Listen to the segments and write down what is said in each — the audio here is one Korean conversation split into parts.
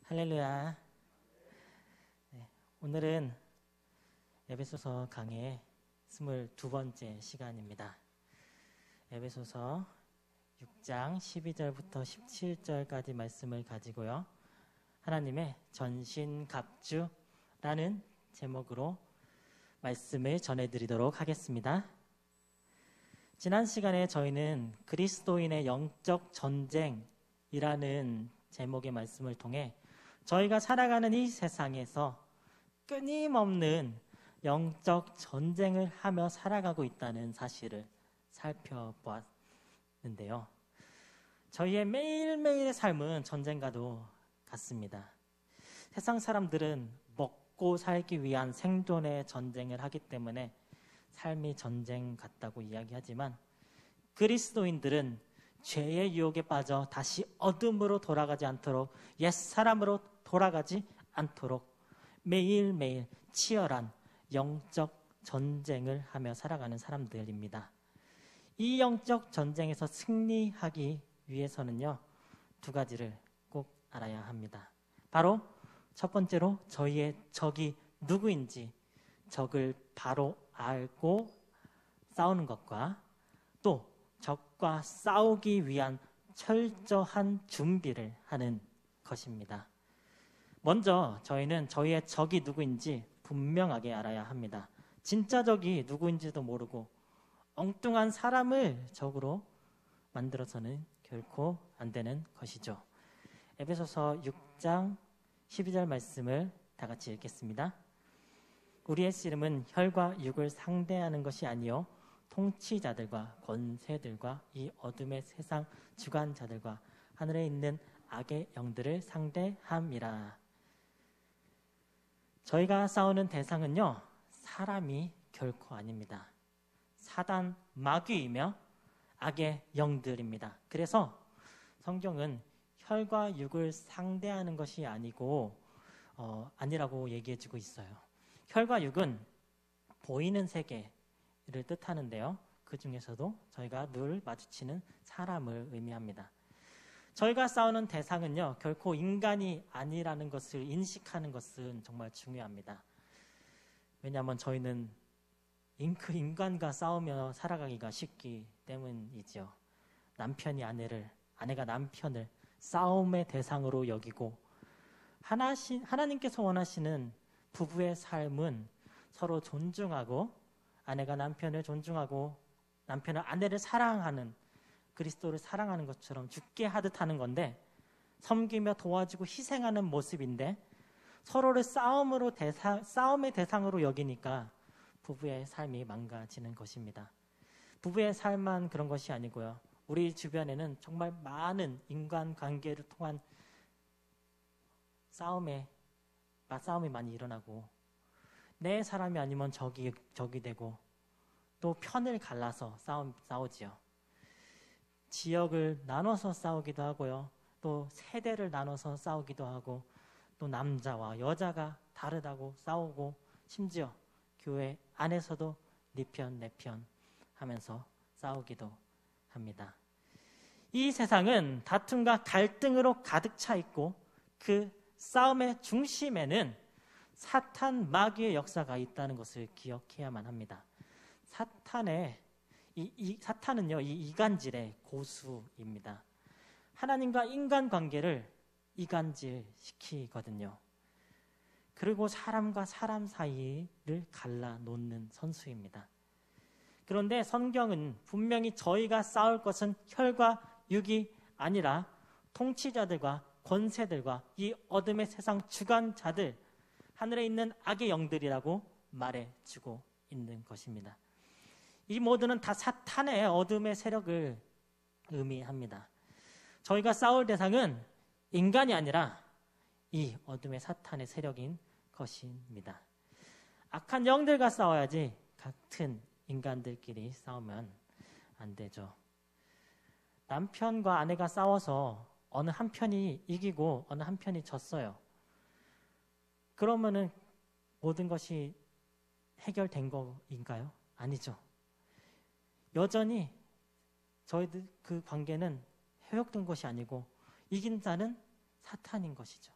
할렐루야. 네, 오늘은 에베소서 강의 22번째 시간입니다. 에베소서 6장 12절부터 17절까지 말씀을 가지고요. 하나님의 전신갑주라는 제목으로 말씀을 전해드리도록 하겠습니다. 지난 시간에 저희는 그리스도인의 영적 전쟁이라는 제목의 말씀을 통해 저희가 살아가는 이 세상에서 끊임없는 영적 전쟁을 하며 살아가고 있다는 사실을 살펴보았는데요. 저희의 매일매일의 삶은 전쟁과도 같습니다. 세상 사람들은 먹고 살기 위한 생존의 전쟁을 하기 때문에 삶이 전쟁 같다고 이야기하지만 그리스도인들은 죄의 유혹에 빠져 다시 어둠으로 돌아가지 않도록 옛사람으로 돌아가지 않도록 매일매일 치열한 영적 전쟁을 하며 살아가는 사람들입니다. 이 영적 전쟁에서 승리하기 위해서는요, 두 가지를 꼭 알아야 합니다. 바로 첫 번째로 저희의 적이 누구인지 적을 바로 알고 싸우는 것과 또 적과 싸우기 위한 철저한 준비를 하는 것입니다. 먼저 저희는 저희의 적이 누구인지 분명하게 알아야 합니다. 진짜 적이 누구인지도 모르고 엉뚱한 사람을 적으로 만들어서는 결코 안 되는 것이죠. 에베소서 6장 12절 말씀을 다 같이 읽겠습니다. 우리의 씨름은 혈과 육을 상대하는 것이 아니요 통치자들과 권세들과 이 어둠의 세상 주관자들과 하늘에 있는 악의 영들을 상대함이라. 저희가 싸우는 대상은요, 사람이 결코 아닙니다. 사단 마귀이며 악의 영들입니다. 그래서 성경은 혈과 육을 상대하는 것이 아니라고 얘기해주고 있어요. 혈과 육은 보이는 세계를 뜻하는데요. 그 중에서도 저희가 늘 마주치는 사람을 의미합니다. 저희가 싸우는 대상은요, 결코 인간이 아니라는 것을 인식하는 것은 정말 중요합니다. 왜냐하면 저희는 인간과 싸우며 살아가기가 쉽기 때문이죠. 남편이 아내가 남편을 싸움의 대상으로 여기고 하나님께서 원하시는 부부의 삶은 서로 존중하고 아내가 남편을 존중하고 남편은 아내를 사랑하는 그리스도를 사랑하는 것처럼 죽게 하듯 하는 건데, 섬기며 도와주고 희생하는 모습인데 서로를 싸움의 대상으로 여기니까 부부의 삶이 망가지는 것입니다. 부부의 삶만 그런 것이 아니고요. 우리 주변에는 정말 많은 인간관계를 통한 싸움이 많이 일어나고 내 사람이 아니면 적이 되고 또 편을 갈라서 싸우지요. 지역을 나눠서 싸우기도 하고요. 또 세대를 나눠서 싸우기도 하고 또 남자와 여자가 다르다고 싸우고 심지어 교회 안에서도 네 편 내 편 하면서 싸우기도 합니다. 이 세상은 다툼과 갈등으로 가득 차 있고 그 싸움의 중심에는 사탄 마귀의 역사가 있다는 것을 기억해야만 합니다. 사탄은요, 이 이간질의 고수입니다. 하나님과 인간 관계를 이간질시키거든요. 그리고 사람과 사람 사이를 갈라놓는 선수입니다. 그런데 성경은 분명히 저희가 싸울 것은 혈과 육이 아니라 통치자들과 권세들과 이 어둠의 세상 주관자들, 하늘에 있는 악의 영들이라고 말해주고 있는 것입니다. 이 모두는 다 사탄의 어둠의 세력을 의미합니다. 저희가 싸울 대상은 인간이 아니라 이 어둠의 사탄의 세력인 것입니다. 악한 영들과 싸워야지 같은 인간들끼리 싸우면 안 되죠. 남편과 아내가 싸워서 어느 한편이 이기고 어느 한편이 졌어요. 그러면은 모든 것이 해결된 거인가요? 아니죠. 여전히 저희들 그 관계는 회복된 것이 아니고 이긴 자는 사탄인 것이죠.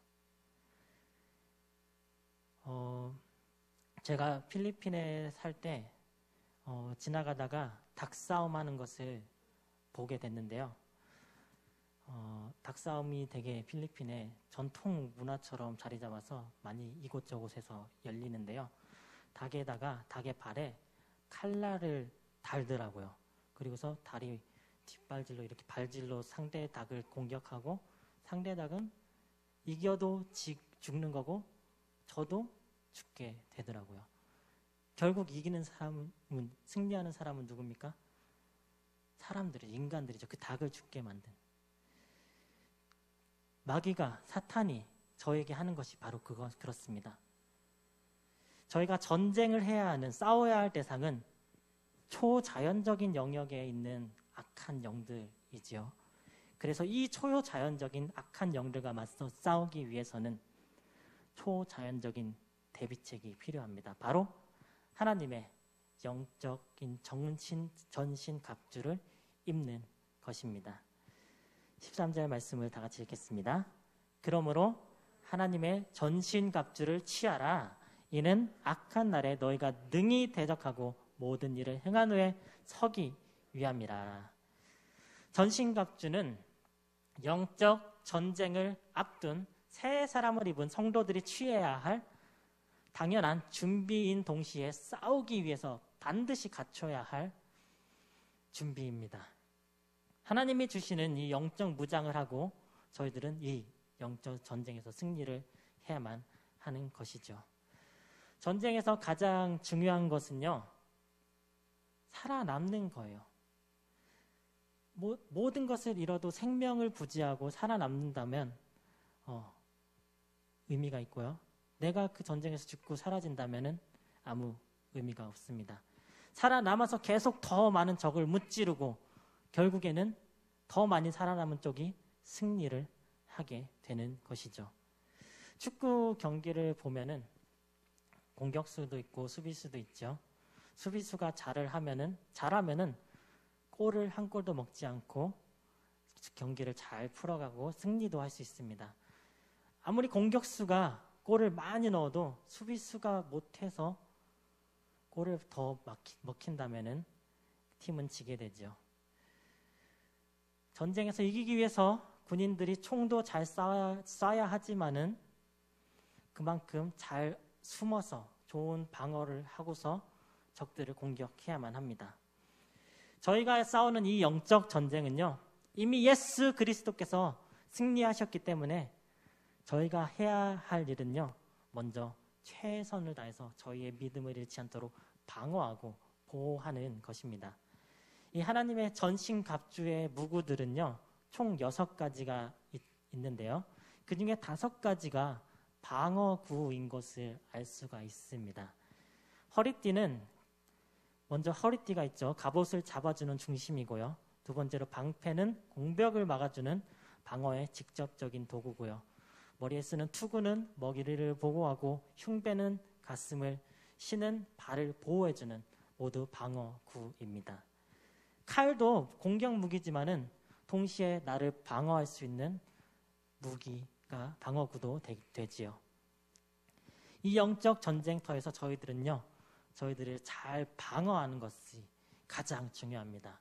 제가 필리핀에 살 때 지나가다가 닭싸움 하는 것을 보게 됐는데요. 닭싸움이 되게 필리핀의 전통 문화처럼 자리 잡아서 많이 이곳저곳에서 열리는데요. 닭에다가 닭의 발에 칼날을 달더라고요. 그리고서 다리 뒷발질로 이렇게 발질로 상대 닭을 공격하고 상대 닭은 이겨도 죽는 거고 저도 죽게 되더라고요. 결국 이기는 사람은, 승리하는 사람은 누굽니까? 사람들이, 인간들이죠. 그 닭을 죽게 만든. 마귀가, 사탄이 저에게 하는 것이 바로 그렇습니다. 저희가 전쟁을 해야 하는, 싸워야 할 대상은 초자연적인 영역에 있는 악한 영들이지요. 그래서 이 초자연적인 악한 영들과 맞서 싸우기 위해서는 초자연적인 대비책이 필요합니다. 바로 하나님의 영적인 전신 갑주를 입는 것입니다. 13절 말씀을 다 같이 읽겠습니다. 그러므로 하나님의 전신 갑주를 취하라. 이는 악한 날에 너희가 능히 대적하고 모든 일을 행한 후에 서기 위함이라. 전신 갑주는 영적 전쟁을 앞둔 새 사람을 입은 성도들이 취해야 할 당연한 준비인 동시에 싸우기 위해서 반드시 갖춰야 할 준비입니다. 하나님이 주시는 이 영적 무장을 하고 저희들은 이 영적 전쟁에서 승리를 해야만 하는 것이죠. 전쟁에서 가장 중요한 것은요, 살아남는 거예요. 모든 것을 잃어도 생명을 부지하고 살아남는다면 의미가 있고요. 내가 그 전쟁에서 죽고 사라진다면 아무 의미가 없습니다. 살아남아서 계속 더 많은 적을 무찌르고 결국에는 더 많이 살아남은 쪽이 승리를 하게 되는 것이죠. 축구 경기를 보면은 공격수도 있고 수비수도 있죠. 수비수가 잘하면은 골을 한 골도 먹지 않고 경기를 잘 풀어가고 승리도 할 수 있습니다. 아무리 공격수가 골을 많이 넣어도 수비수가 못해서 골을 더 먹힌다면은 팀은 지게 되죠. 전쟁에서 이기기 위해서 군인들이 총도 잘 쏴야 하지만은 그만큼 잘 숨어서 좋은 방어를 하고서 적들을 공격해야만 합니다. 저희가 싸우는 이 영적 전쟁은요, 이미 예수 그리스도께서 승리하셨기 때문에 저희가 해야 할 일은요, 먼저 최선을 다해서 저희의 믿음을 잃지 않도록 방어하고 보호하는 것입니다. 이 하나님의 전신 갑주의 무구들은요, 총 6가지가 있는데요. 그 중에 5가지가 방어구인 것을 알 수가 있습니다. 허리띠는 먼저 허리띠가 있죠. 갑옷을 잡아주는 중심이고요. 두 번째로 방패는 공벽을 막아주는 방어의 직접적인 도구고요. 머리에 쓰는 투구는 먹이를 보호하고 흉배는 가슴을, 신은 발을 보호해주는 모두 방어구입니다. 칼도 공격 무기지만은 동시에 나를 방어할 수 있는 무기가 방어구도 되지요. 이 영적 전쟁터에서 저희들을 잘 방어하는 것이 가장 중요합니다.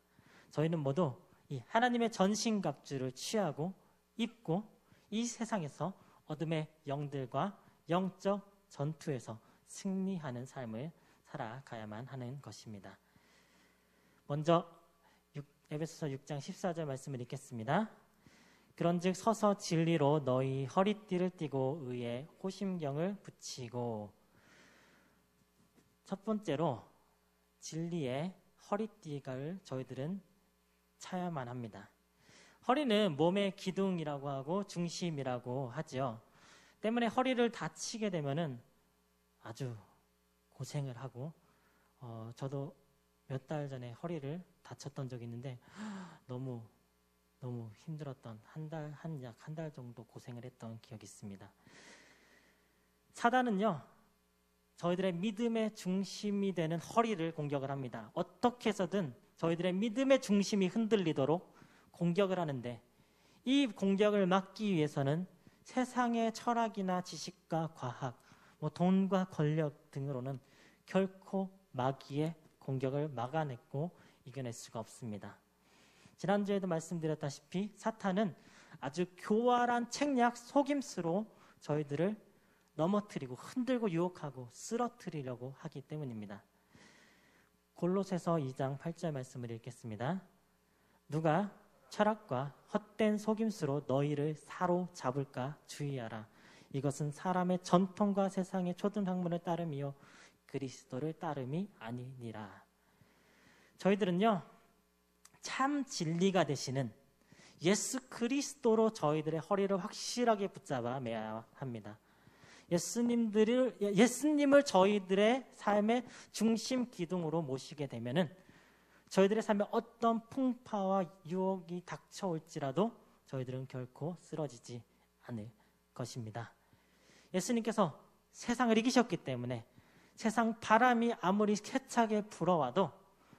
저희는 모두 이 하나님의 전신갑주를 취하고 입고 이 세상에서 어둠의 영들과 영적 전투에서 승리하는 삶을 살아가야만 하는 것입니다. 먼저 에베소서 6장 14절 말씀을 읽겠습니다. 그런즉 서서 진리로 너희 허리띠를 띠고 의에 호심경을 붙이고. 첫 번째로 진리의 허리띠를 저희들은 차야만 합니다. 허리는 몸의 기둥이라고 하고 중심이라고 하죠. 때문에 허리를 다치게 되면은 아주 고생을 하고, 저도 몇 달 전에 허리를 다쳤던 적이 있는데 너무 힘들었던 약 한 달 정도 고생을 했던 기억이 있습니다. 사단은요, 저희들의 믿음의 중심이 되는 허리를 공격을 합니다. 어떻게 해서든 저희들의 믿음의 중심이 흔들리도록 공격을 하는데, 이 공격을 막기 위해서는 세상의 철학이나 지식과 과학, 돈과 권력 등으로는 결코 마귀의 공격을 막아냈고 이겨낼 수가 없습니다. 지난주에도 말씀드렸다시피 사탄은 아주 교활한 책략 속임수로 저희들을 넘어뜨리고 흔들고 유혹하고 쓰러뜨리려고 하기 때문입니다. 골로새서 2장 8절 말씀을 읽겠습니다. 누가 철학과 헛된 속임수로 너희를 사로잡을까 주의하라. 이것은 사람의 전통과 세상의 초등학문을 따름이요 그리스도를 따름이 아니니라. 저희들은요 참 진리가 되시는 예수 그리스도로 저희들의 허리를 확실하게 붙잡아 매야 합니다. 예수님을 저희들의 삶의 중심 기둥으로 모시게 되면은 저희들의 삶에 어떤 풍파와 유혹이 닥쳐올지라도 저희들은 결코 쓰러지지 않을 것입니다. 예수님께서 세상을 이기셨기 때문에 세상 바람이 아무리 세차게 불어와도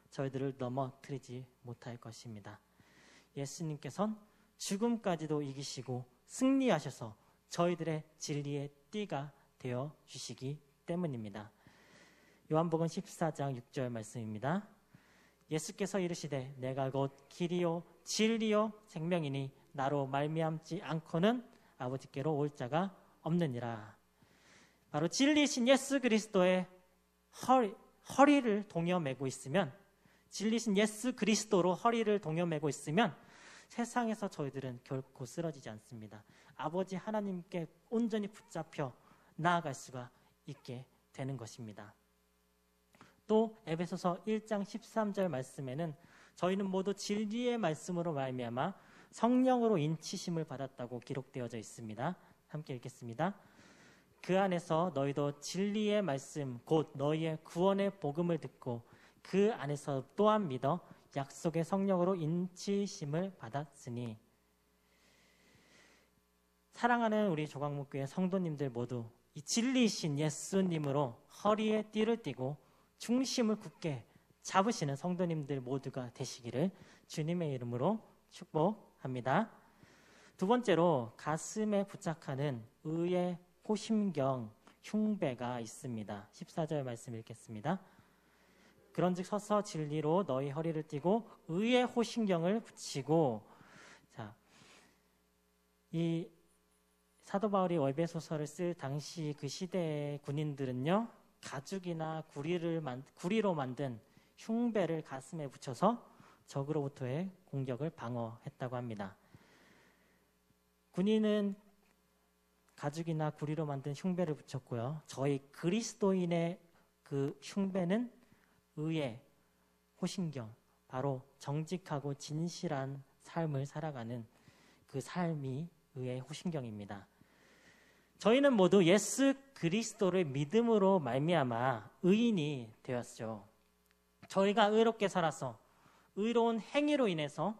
저희들을 넘어뜨리지 못할 것입니다. 예수님께서는 죽음까지도 이기시고 승리하셔서 저희들의 진리의 띠가 되어 주시기 때문입니다. 요한복음 14장 6절 말씀입니다. 예수께서 이르시되 내가 곧 길이요 진리요 생명이니 나로 말미암지 않고는 아버지께로 올 자가 없느니라. 바로 진리이신 예수 그리스도의 허리를 동여매고 있으면, 진리신 예수 그리스도로 허리를 동여매고 있으면 세상에서 저희들은 결코 쓰러지지 않습니다. 아버지 하나님께 온전히 붙잡혀 나아갈 수가 있게 되는 것입니다. 또 에베소서 1장 13절 말씀에는 저희는 모두 진리의 말씀으로 말미암아 성령으로 인치심을 받았다고 기록되어져 있습니다. 함께 읽겠습니다. 그 안에서 너희도 진리의 말씀 곧 너희의 구원의 복음을 듣고 그 안에서 또한 믿어 약속의 성령으로 인치심을 받았으니. 사랑하는 우리 조강목교회 성도님들 모두 이 진리이신 예수님으로 허리에 띠를 띠고 중심을 굳게 잡으시는 성도님들 모두가 되시기를 주님의 이름으로 축복합니다. 두 번째로 가슴에 부착하는 의의 호심경 흉배가 있습니다. 14절 말씀 읽겠습니다. 그런즉 서서 진리로 너희 허리를 띠고 의의 호심경을 붙이고. 자, 이 사도 바울이 에베소서를 쓸 당시 그 시대의 군인들은요 가죽이나 구리로 만든 흉배를 가슴에 붙여서 적으로부터의 공격을 방어했다고 합니다. 군인은 가죽이나 구리로 만든 흉배를 붙였고요. 저희 그리스도인의 그 흉배는 의의 호심경, 바로 정직하고 진실한 삶을 살아가는 그 삶이 의의 호심경입니다. 저희는 모두 예수 그리스도를 믿음으로 말미암아 의인이 되었죠. 저희가 의롭게 살아서 의로운 행위로 인해서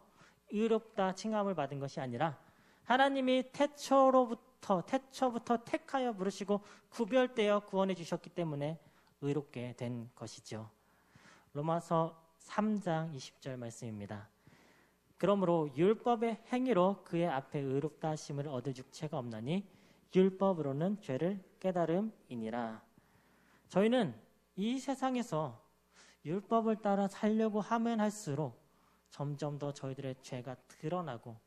의롭다 칭함을 받은 것이 아니라 하나님이 태초부터 택하여 부르시고 구별되어 구원해 주셨기 때문에 의롭게 된 것이죠. 로마서 3장 20절 말씀입니다. 그러므로 율법의 행위로 그의 앞에 의롭다 하심을 얻을 육체가 없나니 율법으로는 죄를 깨달음이니라. 저희는 이 세상에서 율법을 따라 살려고 하면 할수록 점점 더 저희들의 죄가 드러나고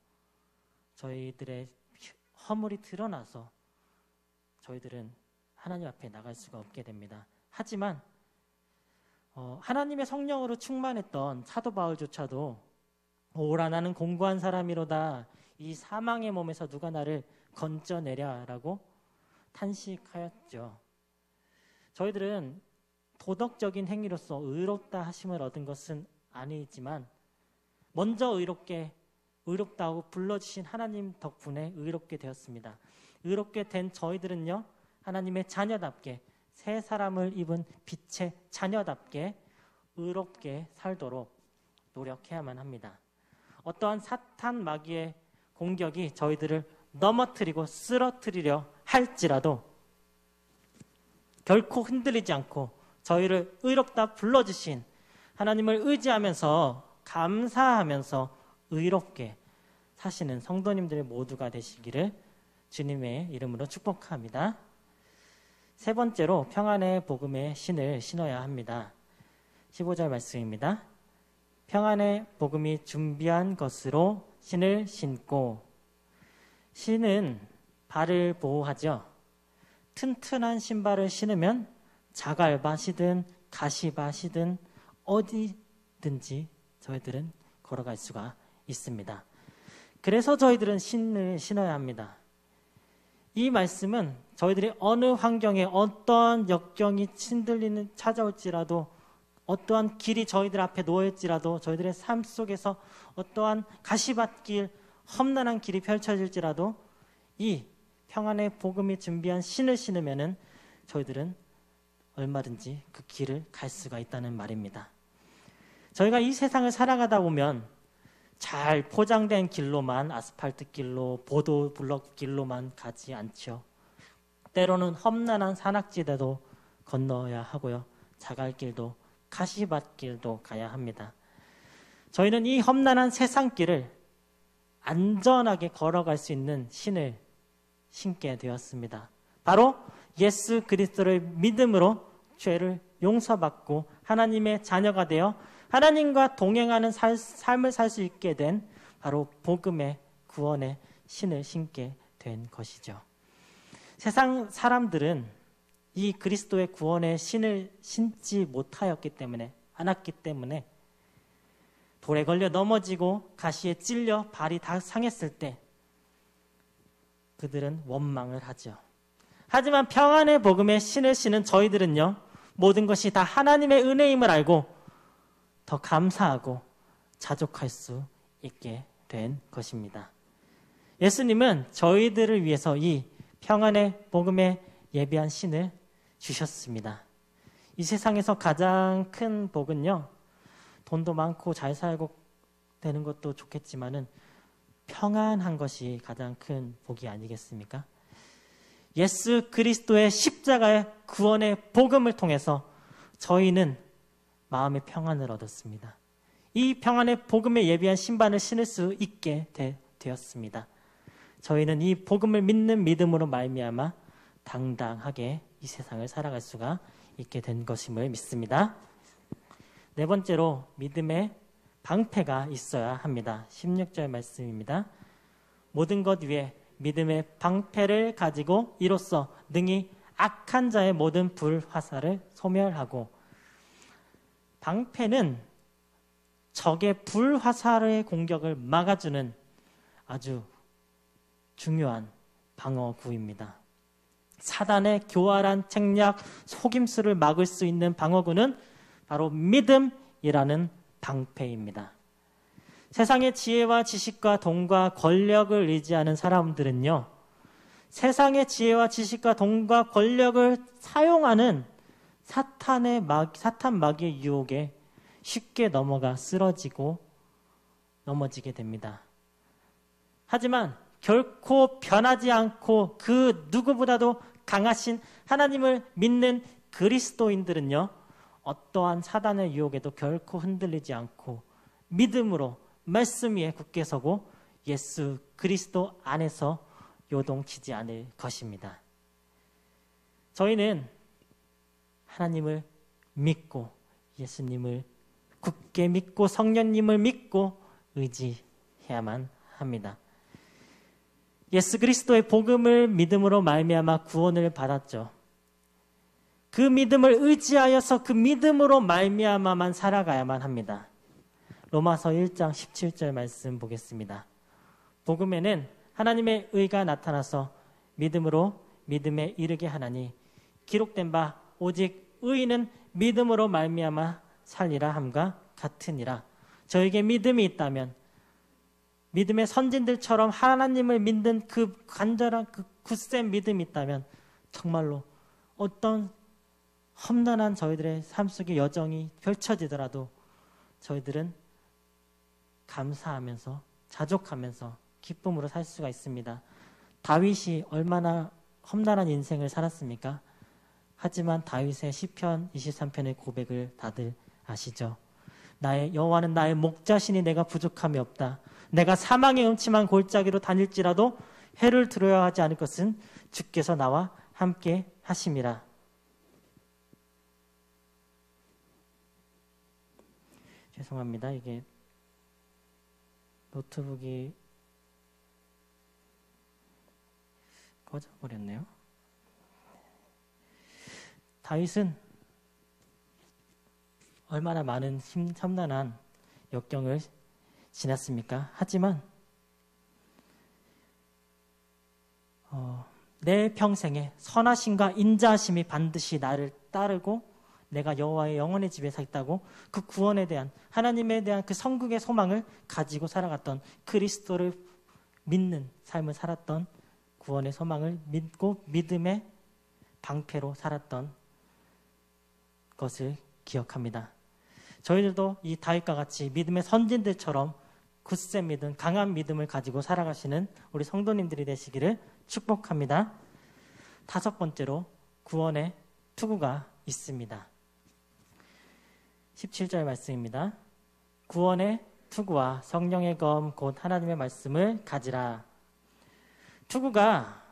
저희들의 허물이 드러나서 저희들은 하나님 앞에 나갈 수가 없게 됩니다. 하지만 하나님의 성령으로 충만했던 사도 바울조차도 오라 나는 공고한 사람이로다 이 사망의 몸에서 누가 나를 건져내랴라고 탄식하였죠. 저희들은 도덕적인 행위로서 의롭다 하심을 얻은 것은 아니지만 먼저 의롭다고 불러주신 하나님 덕분에 의롭게 되었습니다. 의롭게 된 저희들은요 하나님의 자녀답게 새 사람을 입은 빛의 자녀답게 의롭게 살도록 노력해야만 합니다. 어떠한 사탄 마귀의 공격이 저희들을 넘어뜨리고 쓰러뜨리려 할지라도 결코 흔들리지 않고 저희를 의롭다 불러주신 하나님을 의지하면서 감사하면서 의롭게 사시는 성도님들 모두가 되시기를 주님의 이름으로 축복합니다. 세 번째로 평안의 복음의 신을 신어야 합니다. 15절 말씀입니다. 평안의 복음이 준비한 것으로 신을 신고. 신은 발을 보호하죠. 튼튼한 신발을 신으면 자갈밭이든 가시밭이든 어디든지 저희들은 걸어갈 수가 있습니다. 그래서 저희들은 신을 신어야 합니다. 이 말씀은 저희들이 어느 환경에 어떠한 역경이 찾아올지라도, 어떠한 길이 저희들 앞에 놓여있지라도, 저희들의 삶 속에서 어떠한 가시밭길, 험난한 길이 펼쳐질지라도 이 평안의 복음이 준비한 신을 신으면은 저희들은 얼마든지 그 길을 갈 수가 있다는 말입니다. 저희가 이 세상을 살아가다 보면 잘 포장된 길로만, 아스팔트 길로, 보도 블럭 길로만 가지 않죠. 때로는 험난한 산악지대도 건너야 하고요. 자갈길도 가시밭길도 가야 합니다. 저희는 이 험난한 세상길을 안전하게 걸어갈 수 있는 신을 신게 되었습니다. 바로 예수 그리스도를 믿음으로 죄를 용서받고 하나님의 자녀가 되어 하나님과 동행하는 삶을 살 수 있게 된 바로 복음의 구원의 신을 신게 된 것이죠. 세상 사람들은 이 그리스도의 구원의 신을 신지 않았기 때문에 돌에 걸려 넘어지고 가시에 찔려 발이 다 상했을 때 그들은 원망을 하죠. 하지만 평안의 복음의 신을 신은 저희들은요, 모든 것이 다 하나님의 은혜임을 알고 더 감사하고 자족할 수 있게 된 것입니다. 예수님은 저희들을 위해서 이 평안의 복음에 예비한 신을 주셨습니다. 이 세상에서 가장 큰 복은요, 돈도 많고 잘 살고 되는 것도 좋겠지만은 평안한 것이 가장 큰 복이 아니겠습니까? 예수 그리스도의 십자가의 구원의 복음을 통해서 저희는 마음의 평안을 얻었습니다. 이 평안의 복음에 예비한 신발을 신을 수 있게 되었습니다. 저희는 이 복음을 믿는 믿음으로 말미암아 당당하게 이 세상을 살아갈 수가 있게 된 것임을 믿습니다. 네 번째로 믿음의 방패가 있어야 합니다. 16절 말씀입니다. 모든 것 위에 믿음의 방패를 가지고 이로써 능히 악한 자의 모든 불화살을 소멸하고. 방패는 적의 불화살의 공격을 막아주는 아주 중요한 방어구입니다. 사단의 교활한 책략, 속임수를 막을 수 있는 방어구는 바로 믿음이라는 방패입니다. 세상의 지혜와 지식과 돈과 권력을 의지하는 사람들은요, 세상의 지혜와 지식과 돈과 권력을 사용하는 사탄 마귀의 유혹에 쉽게 넘어지게 됩니다. 하지만 결코 변하지 않고 그 누구보다도 강하신 하나님을 믿는 그리스도인들은요, 어떠한 사단의 유혹에도 결코 흔들리지 않고 믿음으로 말씀 위에 굳게 서고 예수 그리스도 안에서 요동치지 않을 것입니다. 저희는 하나님을 믿고 예수님을 굳게 믿고 성령님을 믿고 의지해야만 합니다. 예수 그리스도의 복음을 믿음으로 말미암아 구원을 받았죠. 그 믿음을 의지하여서 그 믿음으로 말미암아만 살아가야만 합니다. 로마서 1장 17절 말씀 보겠습니다. 복음에는 하나님의 의가 나타나서 믿음으로 믿음에 이르게 하나니 기록된 바 오직 의인은 믿음으로 말미암아 살리라 함과 같으니라. 저에게 믿음이 있다면 믿음의 선진들처럼 하나님을 믿는 그 간절한 그 굳센 믿음이 있다면 정말로 어떤 험난한 저희들의 삶 속의 여정이 펼쳐지더라도 저희들은 감사하면서 자족하면서 기쁨으로 살 수가 있습니다. 다윗이 얼마나 험난한 인생을 살았습니까? 하지만 다윗의 시편 23편의 고백을 다들 아시죠? 나의 여호와는 나의 목자시니 내가 부족함이 없다. 내가 사망의 음침한 골짜기로 다닐지라도 해를 두려워하지 않을 것은 주께서 나와 함께 하심이라. 죄송합니다. 이게 노트북이 꺼져버렸네요. 다윗은 얼마나 많은 험난한 역경을 지났습니까? 하지만 내 평생에 선하심과 인자하심이 반드시 나를 따르고 내가 여호와의 영원의 집에 서 있다고 그 구원에 대한 하나님에 대한 그 성국의 소망을 가지고 살아갔던 그리스도를 믿는 삶을 살았던 구원의 소망을 믿고 믿음의 방패로 살았던 것을 기억합니다. 저희들도 이 다윗과 같이 믿음의 선진들처럼 굳센 믿음, 강한 믿음을 가지고 살아가시는 우리 성도님들이 되시기를 축복합니다. 5번째로 구원의 투구가 있습니다. 17절 말씀입니다. 구원의 투구와 성령의 검 곧 하나님의 말씀을 가지라. 투구가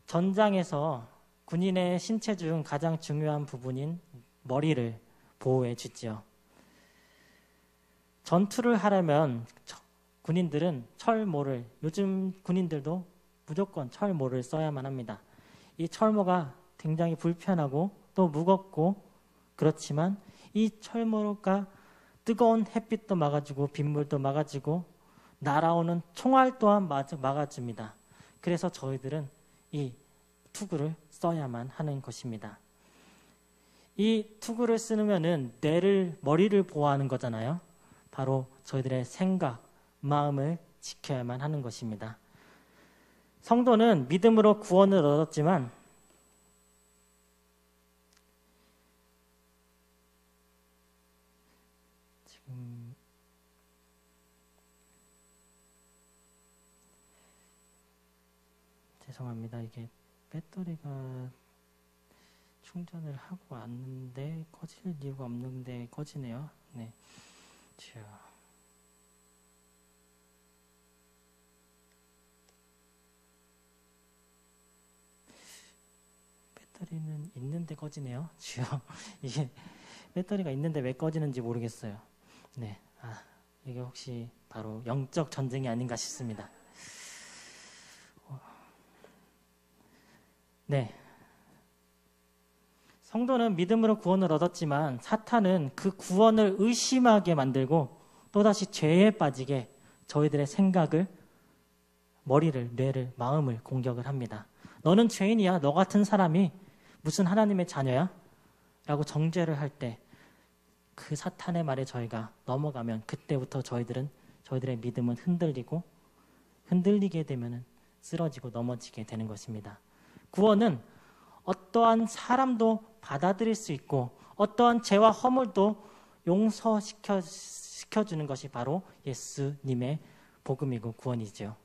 전장에서 군인의 신체 중 가장 중요한 부분인 머리를 보호해 주지요. 전투를 하려면 군인들은 철모를, 요즘 군인들도 무조건 철모를 써야만 합니다. 이 철모가 굉장히 불편하고 또 무겁고 그렇지만 이 철모가 뜨거운 햇빛도 막아주고 빗물도 막아주고 날아오는 총알 또한 막아줍니다. 그래서 저희들은 이 투구를 써야만 하는 것입니다. 이 투구를 쓰면은 머리를 보호하는 거잖아요. 바로 저희들의 생각, 마음을 지켜야만 하는 것입니다. 성도는 믿음으로 구원을 얻었지만 지금 죄송합니다. 이게 배터리가 충전을 하고 왔는데 꺼질 이유가 없는데 꺼지네요. 네. 배터리는 있는데 꺼지네요. 이게 배터리가 있는데 왜 꺼지는지 모르겠어요. 네. 이게 혹시 바로 영적 전쟁이 아닌가 싶습니다. 네. 성도는 믿음으로 구원을 얻었지만 사탄은 그 구원을 의심하게 만들고 또다시 죄에 빠지게 저희들의 생각을, 머리를, 뇌를, 마음을 공격을 합니다. 너는 죄인이야. 너 같은 사람이 무슨 하나님의 자녀야? 라고 정죄를 할 때 그 사탄의 말에 저희가 넘어가면 그때부터 저희들의 믿음은 흔들리게 되면 쓰러지고 넘어지게 되는 것입니다. 구원은 어떠한 사람도 받아들일 수 있고 어떠한 죄와 허물도 용서시켜주는 것이 바로 예수님의 복음이고 구원이죠.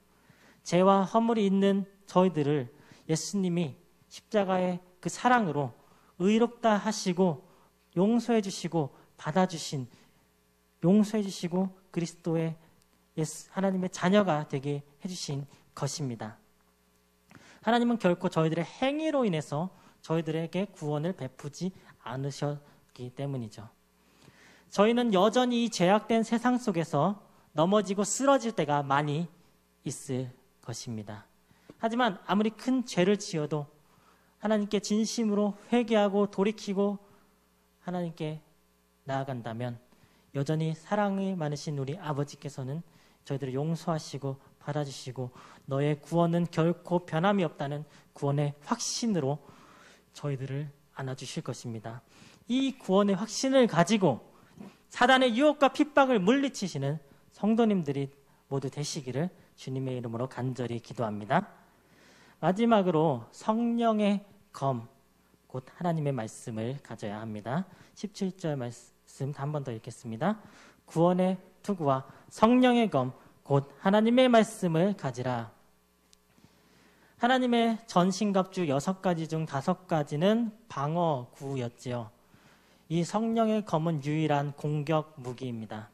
죄와 허물이 있는 저희들을 예수님이 십자가의 그 사랑으로 의롭다 하시고 용서해 주시고 용서해 주시고 그리스도의 하나님의 자녀가 되게 해주신 것입니다. 하나님은 결코 저희들의 행위로 인해서 저희들에게 구원을 베푸지 않으셨기 때문이죠. 저희는 여전히 이 죄악된 세상 속에서 넘어지고 쓰러질 때가 많이 있을 것입니다. 하지만 아무리 큰 죄를 지어도 하나님께 진심으로 회개하고 돌이키고 하나님께 나아간다면 여전히 사랑이 많으신 우리 아버지께서는 저희들을 용서하시고 받아주시고 너의 구원은 결코 변함이 없다는 구원의 확신으로 저희들을 안아주실 것입니다. 이 구원의 확신을 가지고 사단의 유혹과 핍박을 물리치시는 성도님들이 모두 되시기를 주님의 이름으로 간절히 기도합니다. 마지막으로 성령의 검, 곧 하나님의 말씀을 가져야 합니다. 17절 말씀 한 번 더 읽겠습니다. 구원의 투구와 성령의 검, 곧 하나님의 말씀을 가지라. 하나님의 전신갑주 6가지 중 5가지는 방어구였지요. 이 성령의 검은 유일한 공격 무기입니다.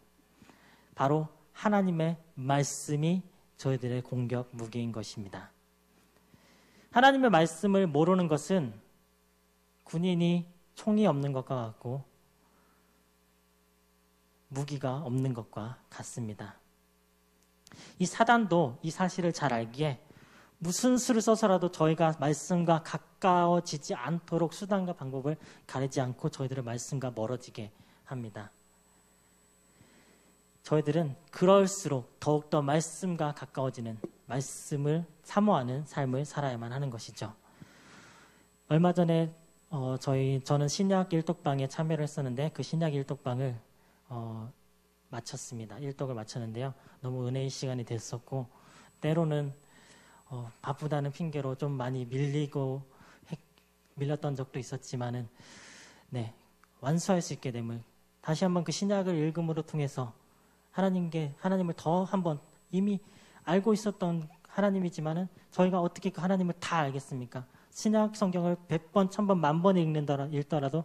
바로 하나님의 말씀이 저희들의 공격 무기인 것입니다. 하나님의 말씀을 모르는 것은 군인이 총이 없는 것과 같고 무기가 없는 것과 같습니다. 이 사단도 이 사실을 잘 알기에 무슨 수를 써서라도 저희가 말씀과 가까워지지 않도록 수단과 방법을 가리지 않고 저희들을 말씀과 멀어지게 합니다. 저희들은 그럴수록 더욱더 말씀과 가까워지는, 말씀을 사모하는 삶을 살아야만 하는 것이죠. 얼마 전에 저는 신약 일독방에 참여를 했었는데 그 신약 일독방을 마쳤습니다. 일독을 마쳤는데요. 너무 은혜의 시간이 됐었고 때로는 바쁘다는 핑계로 좀 많이 밀렸던 적도 있었지만은 완수할 수 있게 됨을, 다시 한번 그 신약을 읽음으로 통해서 하나님을 더 한번, 이미 알고 있었던 하나님이지만은 저희가 어떻게 그 하나님을 다 알겠습니까? 신약 성경을 100번, 1000번, 1000번 읽더라도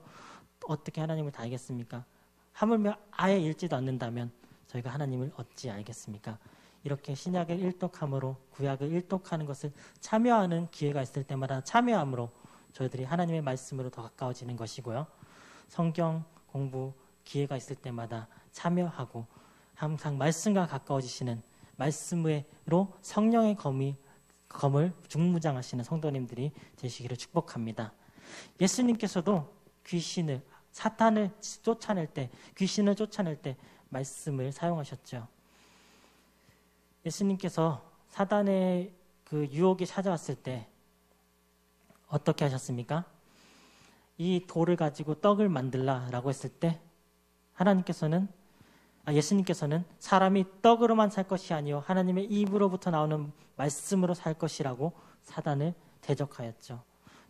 어떻게 하나님을 다 알겠습니까? 하물며 아예 읽지도 않는다면 저희가 하나님을 어찌 알겠습니까? 이렇게 신약을 일독함으로 구약을 일독하는 것을 참여하는 기회가 있을 때마다 참여함으로 저희들이 하나님의 말씀으로 더 가까워지는 것이고요. 성경 공부 기회가 있을 때마다 참여하고 항상 말씀과 가까워지시는, 말씀으로 성령의 검을 중무장하시는 성도님들이 되시기를 축복합니다. 예수님께서도 사탄을 쫓아낼 때, 귀신을 쫓아낼 때 말씀을 사용하셨죠. 예수님께서 사단의 그 유혹이 찾아왔을 때 어떻게 하셨습니까? 이 돌을 가지고 떡을 만들라라고 했을 때 예수님께서는 사람이 떡으로만 살 것이 아니요 하나님의 입으로부터 나오는 말씀으로 살 것이라고 사단을 대적하였죠.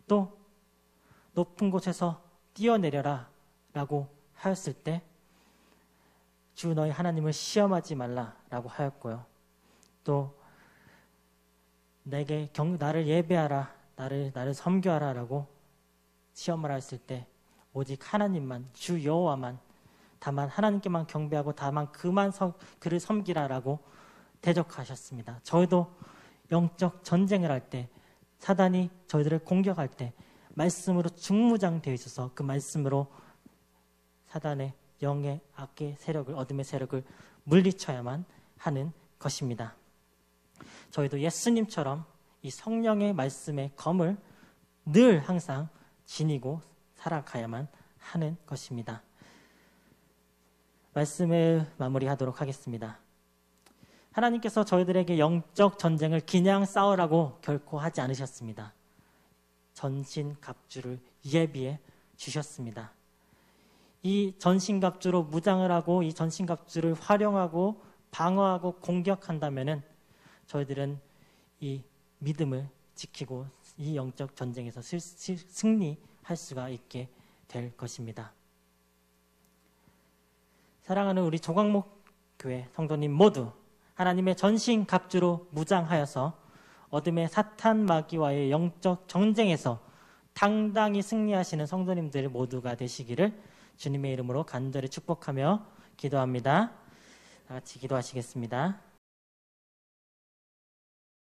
또 높은 곳에서 뛰어내려라 라고 하였을 때 주 너희 하나님을 시험하지 말라라고 하였고요. 또 나를 예배하라, 나를 섬겨하라 라고 시험을 하였을 때 오직 하나님만, 주 여호와만, 다만 하나님께만 경배하고 다만 그를 섬기라라고 대적하셨습니다. 저희도 영적 전쟁을 할 때, 사단이 저희들을 공격할 때 말씀으로 중무장되어 있어서 그 말씀으로 사단의 영의 악의 세력을, 어둠의 세력을 물리쳐야만 하는 것입니다. 저희도 예수님처럼 이 성령의 말씀의 검을 늘 항상 지니고 살아가야만 하는 것입니다. 말씀을 마무리하도록 하겠습니다. 하나님께서 저희들에게 영적 전쟁을 그냥 싸우라고 결코 하지 않으셨습니다. 전신갑주를 예비해 주셨습니다. 이 전신갑주로 무장을 하고 이 전신갑주를 활용하고 방어하고 공격한다면은 저희들은 이 믿음을 지키고 이 영적 전쟁에서 승리할 수가 있게 될 것입니다. 사랑하는 우리 조광목 교회 성도님 모두 하나님의 전신갑주로 무장하여서 어둠의 사탄 마귀와의 영적 전쟁에서 당당히 승리하시는 성도님들 모두가 되시기를 주님의 이름으로 간절히 축복하며 기도합니다. 다 같이 기도하시겠습니다.